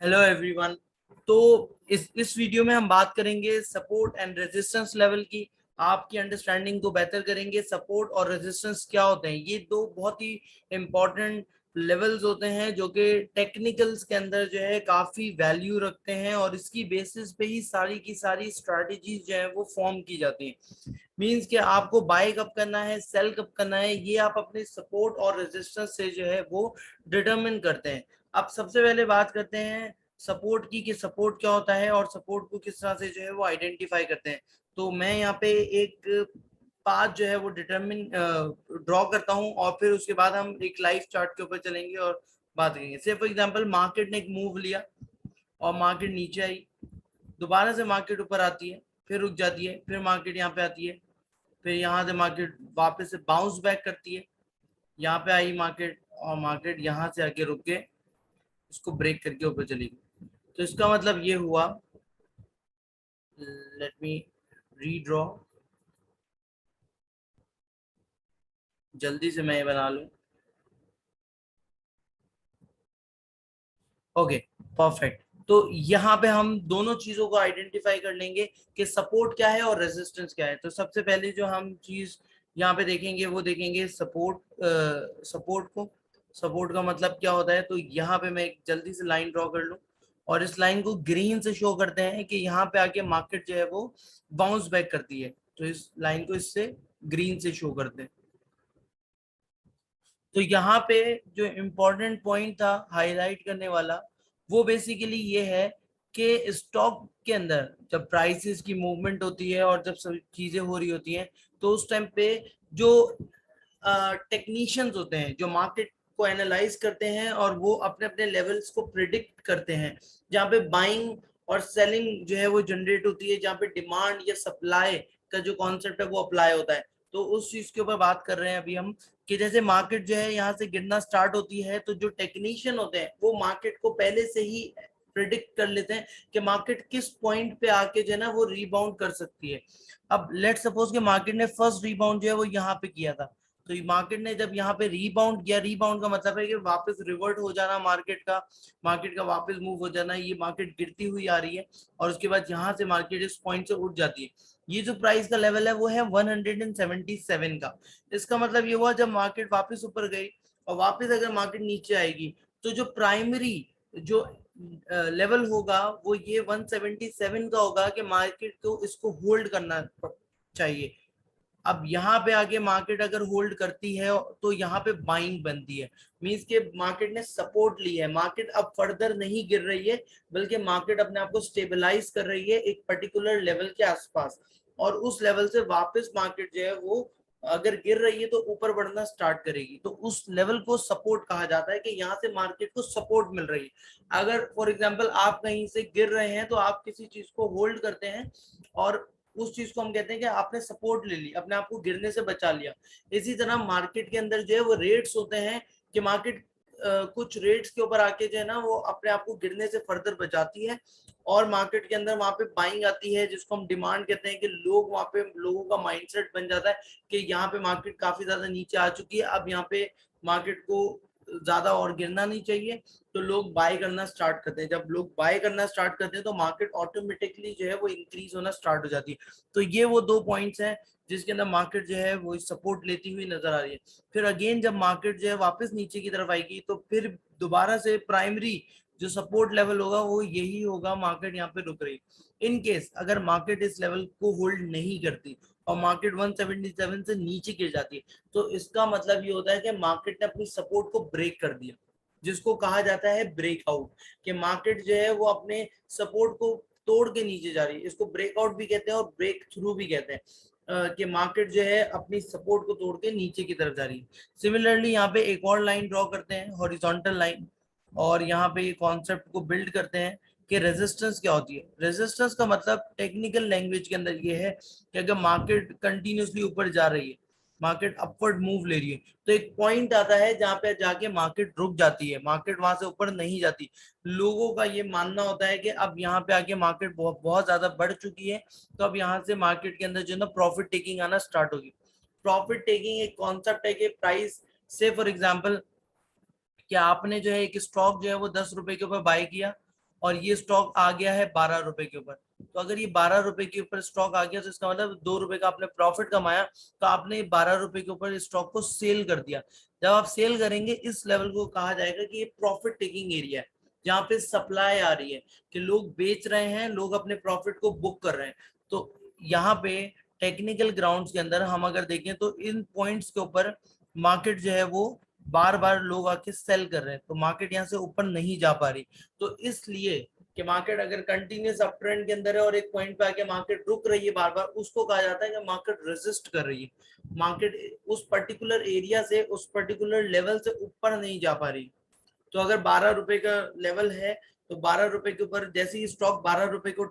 Hello everyone. तो इस video में हम बात करेंगे सपोर्ट एंड रेजिस्टेंस लेवल की। आपकी अंडरस्टैंडिंग को बेहतर करेंगे। सपोर्ट और रेजिस्टेंस क्या होते हैं, ये दो बहुत ही इंपॉर्टेंट लेवल्स होते हैं जो कि टेक्निकल्स के अंदर जो है काफी वैल्यू रखते हैं, और इसकी बेसिस पे ही सारी की सारी स्ट्रैटेजीज जो है वो फॉर्म की जाती हैं। मींस कि आपको बाय कब करना है, सेल कब करना है, ये आप अपने सपोर्ट और रेजिस्टेंस से जो है वो डिटरमिन करते हैं। अब सबसे पहले बात करते हैं सपोर्ट की, कि सपोर्ट क्या होता है और सपोर्ट को किस तरह से जो है वो आइडेंटिफाई करते हैं। तो मैं यहाँ पे एक पाथ जो है वो डिटरमिन ड्रॉ करता हूँ, और फिर उसके बाद हम एक लाइव चार्ट के ऊपर चलेंगे और बात करेंगे। से फॉर एग्जांपल मार्केट ने एक मूव लिया और मार्केट नीचे आई, दोबारा से मार्केट ऊपर आती है, फिर रुक जाती है, फिर मार्केट यहाँ पे आती है, फिर यहाँ से मार्केट वापस से बाउंस बैक करती है, यहाँ पे आई मार्केट, और मार्केट यहाँ से आके रुक के इसको ब्रेक करके ऊपर चली गई। तो इसका मतलब ये हुआ, लेट मी रीड्रॉ, जल्दी से मैं ये बना लूं। Okay, perfect. तो यहाँ पे हम दोनों चीजों को आइडेंटिफाई कर लेंगे कि सपोर्ट क्या है और रेजिस्टेंस क्या है। तो सबसे पहले जो हम चीज यहाँ पे देखेंगे वो देखेंगे सपोर्ट। सपोर्ट को, सपोर्ट का मतलब क्या होता है, तो यहाँ पे मैं एक जल्दी से लाइन ड्रॉ कर लूं, और इस लाइन को ग्रीन से शो करते हैं कि यहाँ पे आके मार्केट जो है वो बाउंस बैक करती है। तो इस लाइन को इससे ग्रीन से शो करते हैं। तो यहाँ पे जो इम्पोर्टेंट पॉइंट था हाईलाइट करने वाला, वो बेसिकली ये है कि स्टॉक के अंदर जब प्राइसेस की मूवमेंट होती है और जब सब चीजें हो रही होती हैं, तो उस टाइम पे जो टेक्नीशियंस होते हैं जो मार्केट को एनालाइज करते हैं और वो अपने अपने लेवल्स को प्रिडिक्ट करते हैं, जहाँ पे बाइंग और सेलिंग जो है वो जनरेट होती है, जहाँ पे डिमांड या सप्लाई का जो कॉन्सेप्ट है वो अप्लाई होता है। तो उस चीज के ऊपर बात कर रहे हैं अभी हम, कि जैसे मार्केट जो है यहाँ से गिरना स्टार्ट होती है, तो जो टेक्नीशियन होते हैं वो मार्केट को पहले से ही प्रिडिक्ट कर लेते हैं कि मार्केट किस पॉइंट पे आके जो है ना वो रीबाउंड कर सकती है। अब लेट सपोज कि मार्केट ने फर्स्ट रीबाउंड जो है वो यहाँ पे किया था, तो मार्केट ने जब यहाँ पे रीबाउंड किया, रीबाउंड का मतलब है कि वापस रिवर्ट हो जाना मार्केट का वापस मूव हो जाना। ये मार्केट गिरती हुई आ रही है, और उसके बाद यहाँ से मार्केट इस पॉइंट से उठ जाती है। ये जो प्राइस का लेवल है वो है 177 का। इसका मतलब ये हुआ जब मार्केट वापस ऊपर गई और वापस अगर मार्केट नीचे आएगी, तो जो प्राइमरी जो लेवल होगा वो ये 177 का होगा, कि मार्केट को इसको होल्ड करना चाहिए। अब यहाँ पे आगे मार्केट अगर होल्ड करती है तो यहाँ पे बाइंग बनती है, मींस के मार्केट ने सपोर्ट ली है, मार्केट अब फर्दर नहीं गिर रही है, बल्कि मार्केट अपने आप को स्टेबलाइज कर रही है एक पर्टिकुलर लेवल के आसपास, और उस लेवल से वापस मार्केट जो है वो अगर गिर रही है तो ऊपर बढ़ना स्टार्ट करेगी। तो उस लेवल को सपोर्ट कहा जाता है, कि यहाँ से मार्केट को सपोर्ट मिल रही है। अगर फॉर एग्जांपल आप कहीं से गिर रहे हैं तो आप किसी चीज को होल्ड करते हैं, और उस चीज को हम कहते हैं कि आपने सपोर्ट ले ली, अपने आप को गिरने से बचा लिया। इसी तरह मार्केट के अंदर जो है वो रेट्स होते हैं, कि मार्केट कुछ रेट्स के ऊपर आके जो है ना वो अपने आप को गिरने से फर्दर बचाती है, और मार्केट के अंदर वहां पे बाइंग आती है, जिसको हम डिमांड कहते हैं, कि लोग वहां पे लोगों का माइंडसेट बन जाता है कि यहाँ पे मार्केट काफी ज्यादा नीचे आ चुकी है, अब यहाँ पे मार्केट को ज्यादा और गिरना नहीं चाहिए। तो लोग बाय करना स्टार्ट करते हैं, जब लोग बाय करना स्टार्ट करते हैं तो मार्केट ऑटोमेटिकली जो है वो इंक्रीज होना स्टार्ट हो जाती है। तो ये वो दो पॉइंट्स हैं जिसके अंदर मार्केट जो है वो सपोर्ट लेती हुई नजर आ रही है। फिर अगेन जब मार्केट जो है वापस नीचे की तरफ आएगी, तो फिर दोबारा से प्राइमरी जो सपोर्ट लेवल होगा वो यही होगा, मार्केट यहाँ पे रुक रही। इन केस अगर मार्केट इस लेवल को होल्ड नहीं करती और मार्केट 177 से नीचे गिर जाती है, तो इसका मतलब ये होता है कि मार्केट ने अपनी सपोर्ट को ब्रेक कर दिया, जिसको कहा जाता है ब्रेकआउट। कि मार्केट जो है वो अपने सपोर्ट को तोड़ के नीचे जा रही है, इसको ब्रेकआउट भी कहते हैं और ब्रेक थ्रू भी कहते हैं। कि मार्केट जो है अपनी सपोर्ट को तोड़ के नीचे की तरफ जा रही है। सिमिलरली यहाँ पे एक और लाइन ड्रॉ करते हैं, हॉरिजॉन्टल लाइन, और यहाँ पे ये कॉन्सेप्ट को बिल्ड करते हैं कि रेजिस्टेंस क्या होती है। रेजिस्टेंस का मतलब टेक्निकल लैंग्वेज के अंदर ये है कि अगर मार्केट कंटिन्यूसली ऊपर जा रही है, मार्केट अपवर्ड मूव ले रही है, तो एक पॉइंट आता है जहां पे जाके मार्केट रुक जाती है, मार्केट वहां से ऊपर नहीं जाती। लोगों का ये मानना होता है कि अब यहाँ पे आके मार्केट बहुत बहुत ज्यादा बढ़ चुकी है, तो अब यहाँ से मार्केट के अंदर जो है ना प्रॉफिट टेकिंग आना स्टार्ट होगी। प्रॉफिट टेकिंग एक कॉन्सेप्ट है कि प्राइस से फॉर एग्जाम्पल कि आपने जो है एक स्टॉक जो है वो 10 रुपए के ऊपर बाय किया, और ये स्टॉक आ गया है 12 रुपए के ऊपर। तो अगर ये 12 रुपए के ऊपर स्टॉक आ गया तो इसका मतलब 2 रुपए का आपने प्रॉफिट कमाया, तो आपने 12 रुपए के ऊपर स्टॉक को सेल कर दिया। जब आप सेल करेंगे इस लेवल को कहा जाएगा कि ये प्रॉफिट टेकिंग एरिया है, जहाँ पे सप्लाई आ रही है कि लोग बेच रहे हैं, लोग अपने प्रॉफिट को बुक कर रहे हैं। तो यहाँ पे टेक्निकल ग्राउंड्स के अंदर हम अगर देखें तो इन पॉइंट्स के ऊपर मार्केट जो है वो बार बार लोग आके सेल कर रहे हैं, तो मार्केट यहाँ से ऊपर नहीं जा पा रही। तो इसलिए कि मार्केट अगर कंटिन्यूस अप ट्रेंड के अंदर है और एक पॉइंट पे आके मार्केट रुक रही है बार बार, उसको कहा जाता है कि मार्केट रेजिस्ट कर रही है, मार्केट उस पर्टिकुलर एरिया से, उस पर्टिकुलर लेवल से ऊपर नहीं जा पा रही। तो अगर 12 रुपए का लेवल है तो 12 रुपए के ऊपर जैसे ही स्टॉक 12 रुपए को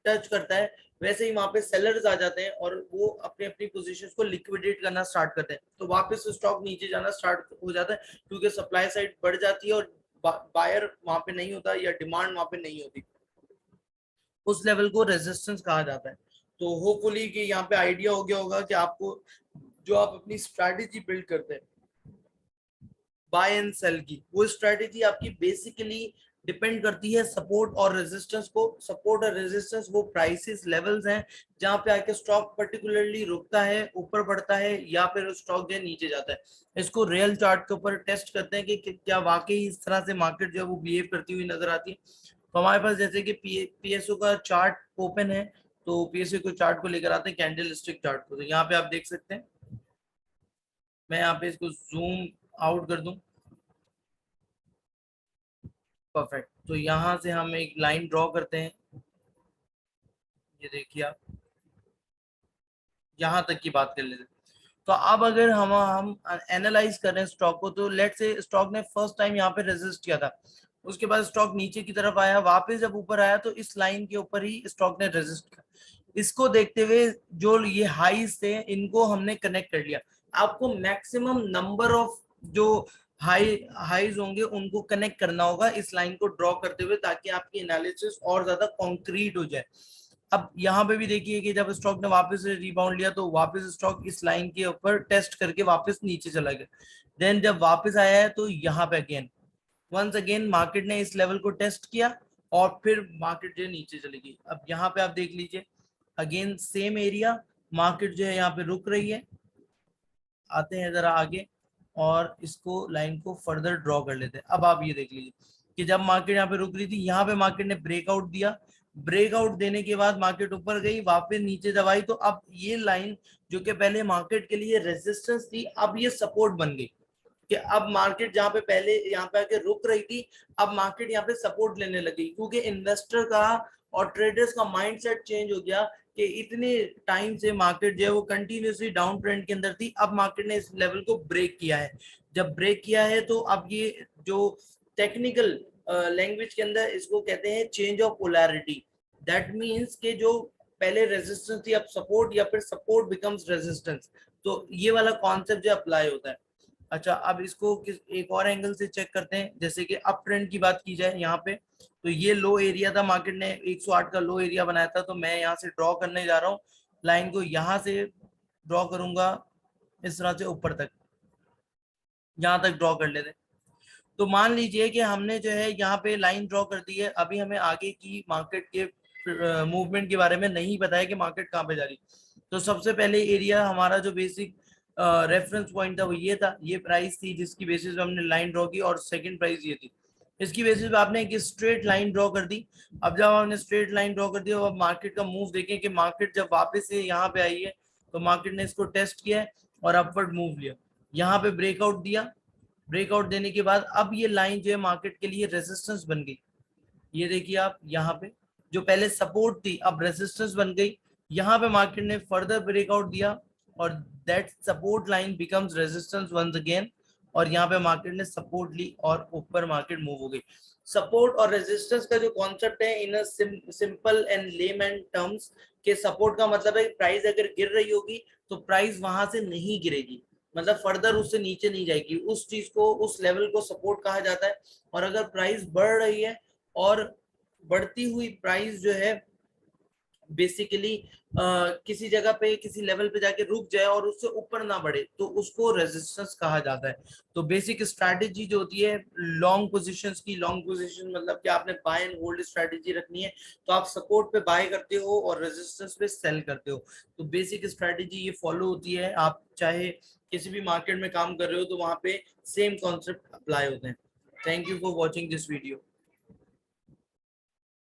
टच करता है, वैसे ही वहां पे सेलर्स आ जाते हैं और वो अपनी अपनी पोजीशंस को लिक्विडेट करना स्टार्ट करते हैं। तो वापस स्टॉक नीचे जाना स्टार्ट हो जाता है, क्योंकि सप्लाई साइड बढ़ जाती है और बायर वहां पे नहीं होता या डिमांड वहां पे नहीं होती। उस लेवल को रेजिस्टेंस कहा जाता है। तो होपफुली कि यहाँ पे आइडिया हो गया होगा कि आपको जो आप अपनी स्ट्रैटेजी बिल्ड करते हैं बाय एंड सेल की, वो स्ट्रैटेजी आपकी बेसिकली डिपेंड करती है सपोर्ट और रेजिस्टेंस को। सपोर्ट और रेजिस्टेंस वो प्राइसेस लेवल्स हैं जहां पे आके स्टॉक पर्टिकुलरली रुकता है, ऊपर बढ़ता है, या फिर स्टॉक जो है नीचे जाता है। इसको रियल चार्ट के ऊपर टेस्ट करते हैं कि क्या वाकई इस तरह से मार्केट जो है वो बिहेव करती हुई नजर आती है। तो हमारे पास जैसे कि पीएसओ का चार्ट ओपन है, तो पीएसओ को चार्ट को लेकर आते हैं, कैंडल स्टिक चार्ट को। तो यहाँ पे आप देख सकते हैं, मैं यहाँ पे इसको जूम आउट कर दूं। परफेक्ट। तो यहाँ से हम एक लाइन ड्रॉ करते हैं, ये देखिए आप, यहाँ तक की बात कर लेते हैं। तो अब अगर हम एनालाइज कर रहे हैं स्टॉक को, तो लेट से स्टॉक ने फर्स्ट टाइम यहाँ पे रेजिस्ट किया था, उसके बाद स्टॉक नीचे की तरफ आया, वापस जब ऊपर आया तो इस लाइन के ऊपर ही स्टॉक ने रेजिस्ट किया। इसको देखते हुए जो ये हाईज थे इनको हमने कनेक्ट कर लिया। आपको मैक्सिमम नंबर ऑफ जो हाईज होंगे उनको कनेक्ट करना होगा इस लाइन को ड्रॉ करते हुए, ताकि आपकी एनालिसिस और ज्यादा कॉन्क्रीट हो जाए। अब यहाँ पे भी देखिए कि जब स्टॉक ने वापस रिबाउंड लिया तो वापस स्टॉक इस लाइन के ऊपर टेस्ट करके वापस नीचे चला गया। देन जब वापस आया है तो यहाँ पे अगेन वंस अगेन मार्केट ने इस लेवल को टेस्ट किया और फिर मार्केट जो है नीचे चली गई। अब यहाँ पे आप देख लीजिए अगेन सेम एरिया, मार्केट जो है यहाँ पे रुक रही है। आते हैं जरा आगे और इसको लाइन को फर्दर ड्रॉ कर लेते हैं। अब आप ये देख लीजिए कि जब मार्केट यहाँ पे रुक रही थी, यहाँ पे मार्केट ने ब्रेकआउट दिया, ब्रेकआउट देने के बाद मार्केट ऊपर गई, वापस नीचे जब आई तो अब ये लाइन जो कि पहले मार्केट के लिए रेजिस्टेंस थी, अब ये सपोर्ट बन गई। कि अब मार्केट जहां पे पहले यहाँ पे आके रुक रही थी, अब मार्केट यहाँ पे सपोर्ट लेने लगी, क्योंकि इन्वेस्टर का और ट्रेडर्स का माइंडसेट चेंज हो गया कि इतने टाइम से मार्केट जो है वो कंटिन्यूसली डाउन ट्रेंड के अंदर थी, अब मार्केट ने इस लेवल को ब्रेक किया है। जब ब्रेक किया है तो अब ये जो टेक्निकल लैंग्वेज के अंदर इसको कहते हैं change of polarity. That means के जो पहले रेजिस्टेंस थी अब सपोर्ट, या फिर सपोर्ट बिकम्स रेजिस्टेंस। तो ये वाला कॉन्सेप्ट जो अप्लाई होता है। अच्छा, अब इसको एक और एंगल से चेक करते हैं, जैसे कि अप ट्रेंड की बात की जाए यहाँ पे, तो ये लो एरिया था, मार्केट ने 108 का लो एरिया बनाया था। तो मैं यहाँ से ड्रॉ करने जा रहा हूँ लाइन को, यहाँ से ड्रॉ करूंगा इस तरह से ऊपर तक, यहाँ तक ड्रॉ कर लेते हैं। तो मान लीजिए कि हमने जो है यहाँ पे लाइन ड्रॉ कर दी है, अभी हमें आगे की मार्केट के मूवमेंट के बारे में नहीं पता है कि मार्केट कहाँ पे जा रही। तो सबसे पहले एरिया हमारा जो बेसिक रेफरेंस पॉइंट था वो ये था, ये प्राइस थी जिसकी बेसिस पे हमने लाइन ड्रॉ की, और सेकंड प्राइस ये थी। इसकी बेसिस पे आपने एक स्ट्रेट लाइन ड्रॉ कर दी। अब जब आपने स्ट्रेट लाइन ड्रॉ कर दी, अब मार्केट का मूव देखें कि मार्केट जब वापस से यहाँ पे आई है तो मार्केट ने इसको टेस्ट किया है और अपवर्ड मूव लिया, यहाँ पे ब्रेकआउट दिया। ब्रेकआउट देने के बाद अब ये लाइन जो है मार्केट के लिए रेजिस्टेंस बन गई। ये देखिए आप, यहाँ पे जो पहले सपोर्ट थी अब रेजिस्टेंस बन गई। यहाँ पे मार्केट ने फर्दर ब्रेकआउट दिया और that support line becomes resistance once again, और यहाँ पे मार्केट ने सपोर्ट ली और ऊपर मार्केट मूव हो गई। सपोर्ट और रेजिस्टेंस का जो कॉन्सेप्ट है in simple and layman terms, के सपोर्ट का मतलब है प्राइस अगर गिर रही होगी तो प्राइस वहां से नहीं गिरेगी, मतलब फर्दर उससे नीचे नहीं जाएगी, उस चीज को, उस लेवल को सपोर्ट कहा जाता है। और अगर प्राइस बढ़ रही है और बढ़ती हुई प्राइस जो है बेसिकली किसी जगह पे किसी लेवल पे जाके रुक जाए और उससे ऊपर ना बढ़े, तो उसको रेजिस्टेंस कहा जाता है। तो बेसिक स्ट्रैटेजी जो होती है लॉन्ग पोजीशंस की, लॉन्ग पोजीशन मतलब कि आपने बाय एंड होल्ड स्ट्रैटेजी रखनी है, तो आप सपोर्ट पे बाय करते हो और रेजिस्टेंस पे सेल करते हो। तो बेसिक स्ट्रैटेजी ये फॉलो होती है, आप चाहे किसी भी मार्केट में काम कर रहे हो तो वहां पे सेम कॉन्सेप्ट अप्लाई होते हैं। Thank you for watching this video.